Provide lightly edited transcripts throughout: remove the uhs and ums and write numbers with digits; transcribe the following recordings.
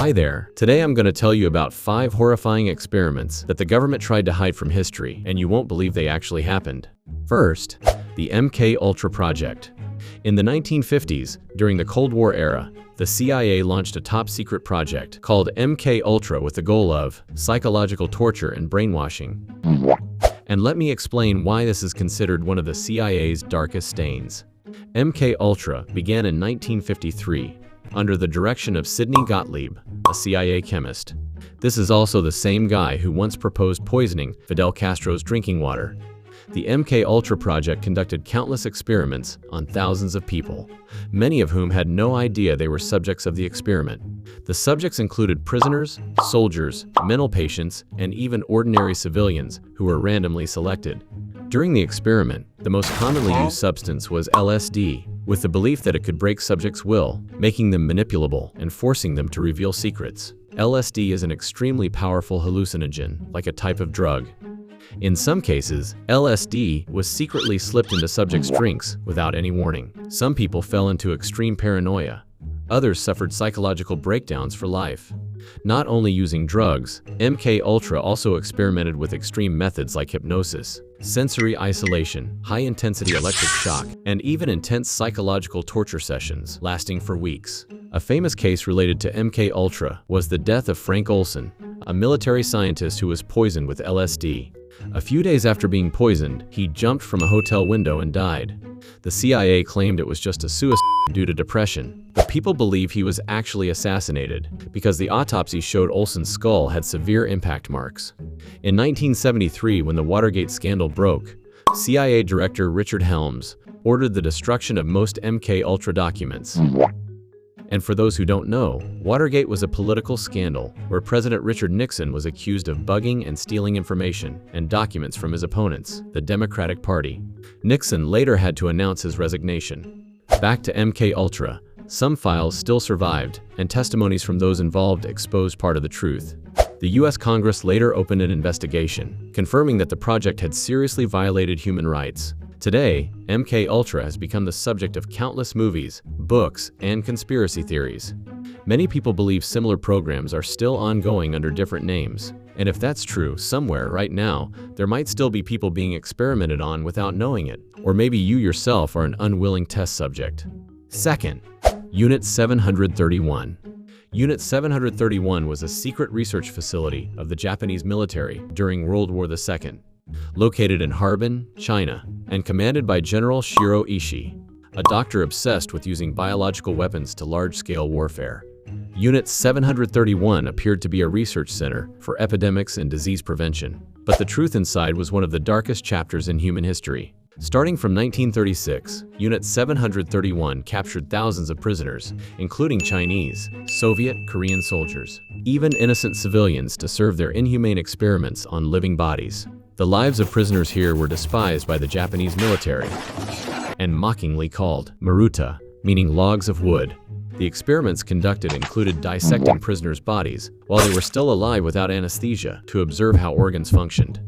Hi there. Today I'm going to tell you about 5 horrifying experiments that the government tried to hide from history, and you won't believe they actually happened. First, the MK Ultra project. In the 1950s, during the Cold War era, the CIA launched a top-secret project called MK Ultra with the goal of psychological torture and brainwashing. And let me explain why this is considered one of the CIA's darkest stains. MK Ultra began in 1953 under the direction of Sidney Gottlieb, a CIA chemist. This is also the same guy who once proposed poisoning Fidel Castro's drinking water. The MK Ultra project conducted countless experiments on thousands of people, many of whom had no idea they were subjects of the experiment. The subjects included prisoners, soldiers, mental patients, and even ordinary civilians who were randomly selected. During the experiment, the most commonly used substance was LSD, with the belief that it could break subjects' will, making them manipulable and forcing them to reveal secrets. LSD is an extremely powerful hallucinogen, like a type of drug. In some cases, LSD was secretly slipped into subjects' drinks without any warning. Some people fell into extreme paranoia. Others suffered psychological breakdowns for life. Not only using drugs, MK Ultra also experimented with extreme methods like hypnosis, sensory isolation, high-intensity electric shock, and even intense psychological torture sessions lasting for weeks. A famous case related to MK Ultra was the death of Frank Olson, a military scientist who was poisoned with LSD. A few days after being poisoned, he jumped from a hotel window and died. The CIA claimed it was just a suicide due to depression, but people believe he was actually assassinated because the autopsy showed Olson's skull had severe impact marks. In 1973, when the Watergate scandal broke, CIA Director Richard Helms ordered the destruction of most MK Ultra documents. And for those who don't know, Watergate was a political scandal where President Richard Nixon was accused of bugging and stealing information and documents from his opponents, the Democratic Party. Nixon later had to announce his resignation. Back to MK Ultra, some files still survived, and testimonies from those involved exposed part of the truth. The US Congress later opened an investigation, confirming that the project had seriously violated human rights. Today, MK Ultra has become the subject of countless movies, books, and conspiracy theories. Many people believe similar programs are still ongoing under different names. And if that's true, somewhere right now, there might still be people being experimented on without knowing it. Or maybe you yourself are an unwilling test subject. Second, Unit 731. Unit 731 was a secret research facility of the Japanese military during World War II. Located in Harbin, China, and commanded by General Shiro Ishii, a doctor obsessed with using biological weapons to large-scale warfare. Unit 731 appeared to be a research center for epidemics and disease prevention, but the truth inside was one of the darkest chapters in human history. Starting from 1936, Unit 731 captured thousands of prisoners, including Chinese, Soviet, Korean soldiers, even innocent civilians to serve their inhumane experiments on living bodies. The lives of prisoners here were despised by the Japanese military and mockingly called maruta, meaning logs of wood. The experiments conducted included dissecting prisoners' bodies while they were still alive without anesthesia to observe how organs functioned.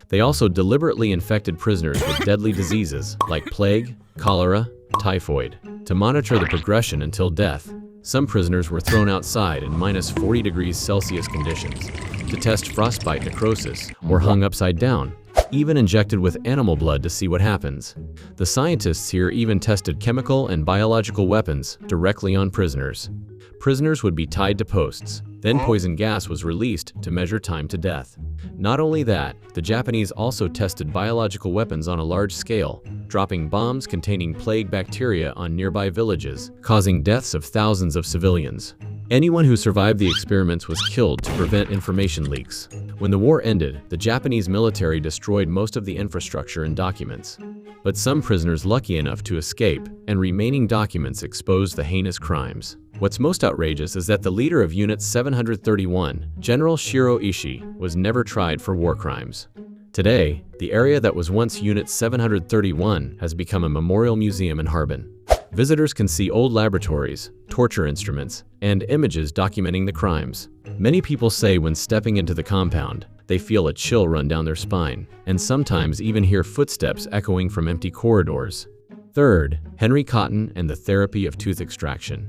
They also deliberately infected prisoners with deadly diseases like plague, cholera, typhoid, to monitor the progression until death. Some prisoners were thrown outside in -40 degrees Celsius conditions to test frostbite necrosis, or hung upside down, even injected with animal blood to see what happens. The scientists here even tested chemical and biological weapons directly on prisoners. Prisoners would be tied to posts, then poison gas was released to measure time to death. Not only that, the Japanese also tested biological weapons on a large scale, dropping bombs containing plague bacteria on nearby villages, causing deaths of thousands of civilians. Anyone who survived the experiments was killed to prevent information leaks. When the war ended, the Japanese military destroyed most of the infrastructure and documents. But some prisoners lucky enough to escape, and remaining documents exposed the heinous crimes. What's most outrageous is that the leader of Unit 731, General Shiro Ishii, was never tried for war crimes. Today, the area that was once Unit 731 has become a memorial museum in Harbin. Visitors can see old laboratories, torture instruments, and images documenting the crimes. Many people say when stepping into the compound, they feel a chill run down their spine, and sometimes even hear footsteps echoing from empty corridors. Third, Henry Cotton and the therapy of tooth extraction.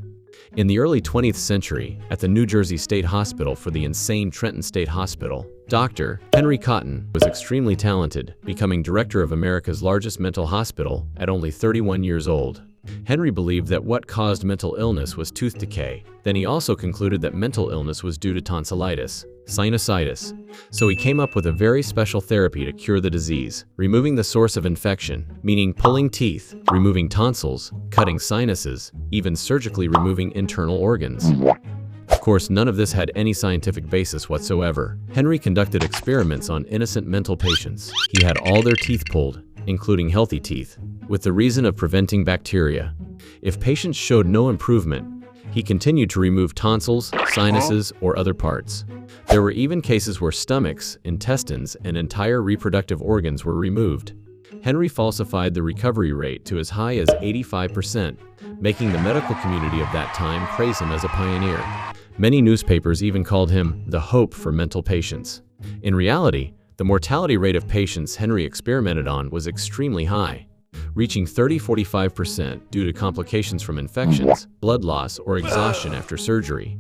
In the early 20th century, at the New Jersey State Hospital for the insane Trenton State Hospital, Dr. Henry Cotton was extremely talented, becoming director of America's largest mental hospital at only 31 years old. Henry believed that what caused mental illness was tooth decay. Then he also concluded that mental illness was due to tonsillitis, sinusitis. So he came up with a very special therapy to cure the disease, removing the source of infection, meaning pulling teeth, removing tonsils, cutting sinuses, even surgically removing internal organs. Of course, none of this had any scientific basis whatsoever. Henry conducted experiments on innocent mental patients. He had all their teeth pulled, including healthy teeth, with the reason of preventing bacteria. If patients showed no improvement, he continued to remove tonsils, sinuses, or other parts. There were even cases where stomachs, intestines, and entire reproductive organs were removed. Henry falsified the recovery rate to as high as 85%, making the medical community of that time praise him as a pioneer. Many newspapers even called him the hope for mental patients. In reality, the mortality rate of patients Henry experimented on was extremely high, reaching 30–45% due to complications from infections, blood loss, or exhaustion after surgery.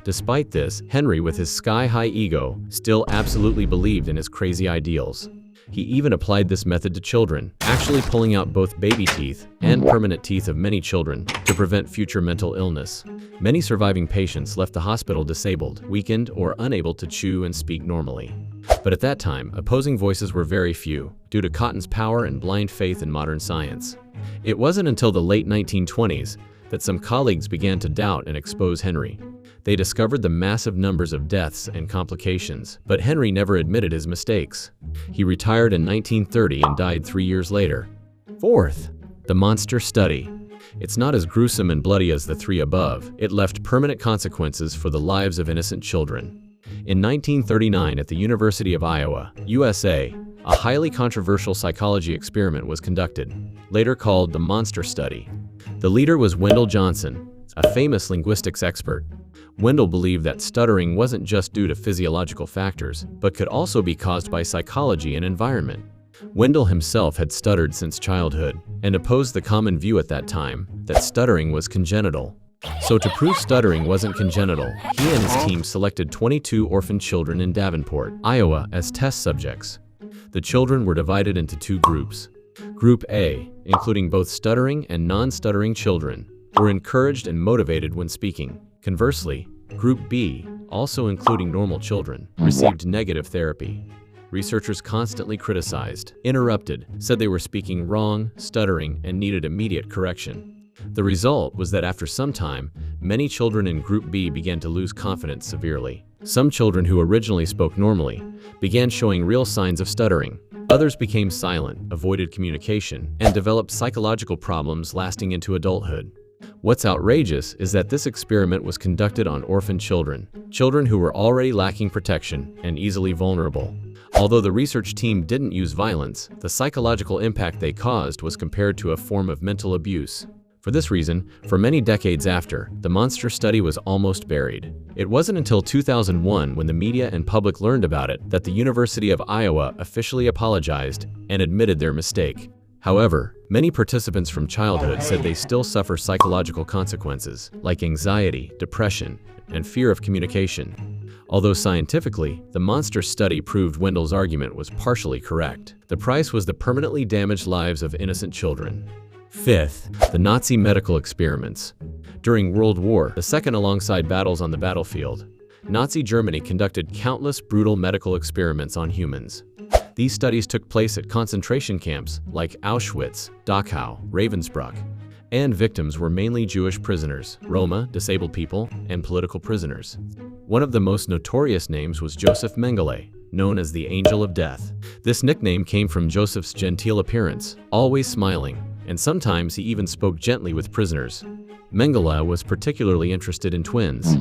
Despite this, Henry, with his sky-high ego, still absolutely believed in his crazy ideals. He even applied this method to children, actually pulling out both baby teeth and permanent teeth of many children to prevent future mental illness. Many surviving patients left the hospital disabled, weakened, or unable to chew and speak normally. But at that time, opposing voices were very few, due to Cotton's power and blind faith in modern science. It wasn't until the late 1920s that some colleagues began to doubt and expose Henry. They discovered the massive numbers of deaths and complications, but Henry never admitted his mistakes. He retired in 1930 and died 3 years later. Fourth, the monster study. It's not as gruesome and bloody as the three above. It left permanent consequences for the lives of innocent children. In 1939, at the University of Iowa, USA, a highly controversial psychology experiment was conducted, later called the monster study. The leader was Wendell Johnson, a famous linguistics expert. Wendell believed that stuttering wasn't just due to physiological factors, but could also be caused by psychology and environment. Wendell himself had stuttered since childhood and opposed the common view at that time that stuttering was congenital. So to prove stuttering wasn't congenital, he and his team selected 22 orphan children in Davenport, Iowa as test subjects. The children were divided into two groups. Group A, including both stuttering and non-stuttering children, were encouraged and motivated when speaking. Conversely, Group B, also including normal children, received negative therapy. Researchers constantly criticized, interrupted, said they were speaking wrong, stuttering, and needed immediate correction. The result was that after some time, many children in Group B began to lose confidence severely. Some children who originally spoke normally began showing real signs of stuttering. Others became silent, avoided communication, and developed psychological problems lasting into adulthood. What's outrageous is that this experiment was conducted on orphan children, children who were already lacking protection and easily vulnerable. Although the research team didn't use violence, the psychological impact they caused was compared to a form of mental abuse. For this reason, for many decades after, the monster study was almost buried. It wasn't until 2001, when the media and public learned about it, that the University of Iowa officially apologized and admitted their mistake. However, many participants from childhood said they still suffer psychological consequences, like anxiety, depression, and fear of communication. Although scientifically, the monster study proved Wendell's argument was partially correct, the price was the permanently damaged lives of innocent children. Fifth, the Nazi medical experiments. During World War II, alongside battles on the battlefield, Nazi Germany conducted countless brutal medical experiments on humans. These studies took place at concentration camps like Auschwitz, Dachau, Ravensbrück, and victims were mainly Jewish prisoners, Roma, disabled people, and political prisoners. One of the most notorious names was Joseph Mengele, known as the Angel of Death. This nickname came from Joseph's genteel appearance, always smiling, and sometimes he even spoke gently with prisoners. Mengele was particularly interested in twins.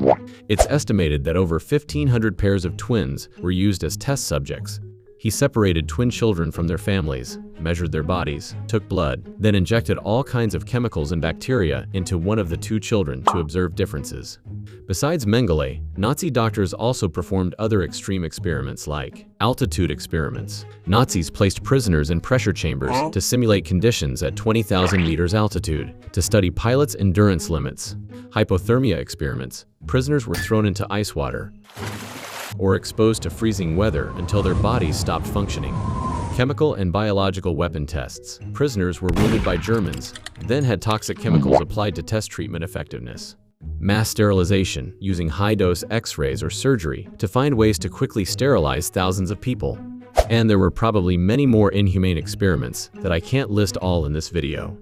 It's estimated that over 1,500 pairs of twins were used as test subjects. He separated twin children from their families, measured their bodies, took blood, then injected all kinds of chemicals and bacteria into one of the two children to observe differences. Besides Mengele, Nazi doctors also performed other extreme experiments like altitude experiments. Nazis placed prisoners in pressure chambers to simulate conditions at 20,000 meters altitude to study pilots' endurance limits. Hypothermia experiments. Prisoners were thrown into ice water or exposed to freezing weather until their bodies stopped functioning. Chemical and biological weapon tests. Prisoners were wounded by Germans, then had toxic chemicals applied to test treatment effectiveness. Mass sterilization, using high-dose X-rays or surgery to find ways to quickly sterilize thousands of people. And there were probably many more inhumane experiments that I can't list all in this video.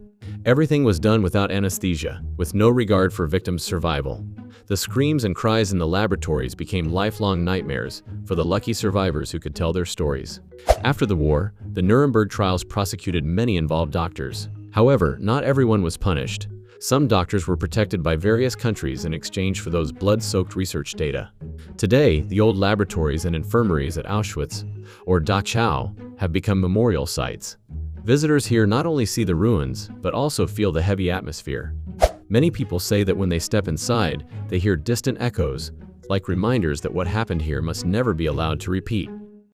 Everything was done without anesthesia, with no regard for victims' survival. The screams and cries in the laboratories became lifelong nightmares for the lucky survivors who could tell their stories. After the war, the Nuremberg trials prosecuted many involved doctors. However, not everyone was punished. Some doctors were protected by various countries in exchange for those blood-soaked research data. Today, the old laboratories and infirmaries at Auschwitz, or Dachau, have become memorial sites. Visitors here not only see the ruins, but also feel the heavy atmosphere. Many people say that when they step inside, they hear distant echoes, like reminders that what happened here must never be allowed to repeat.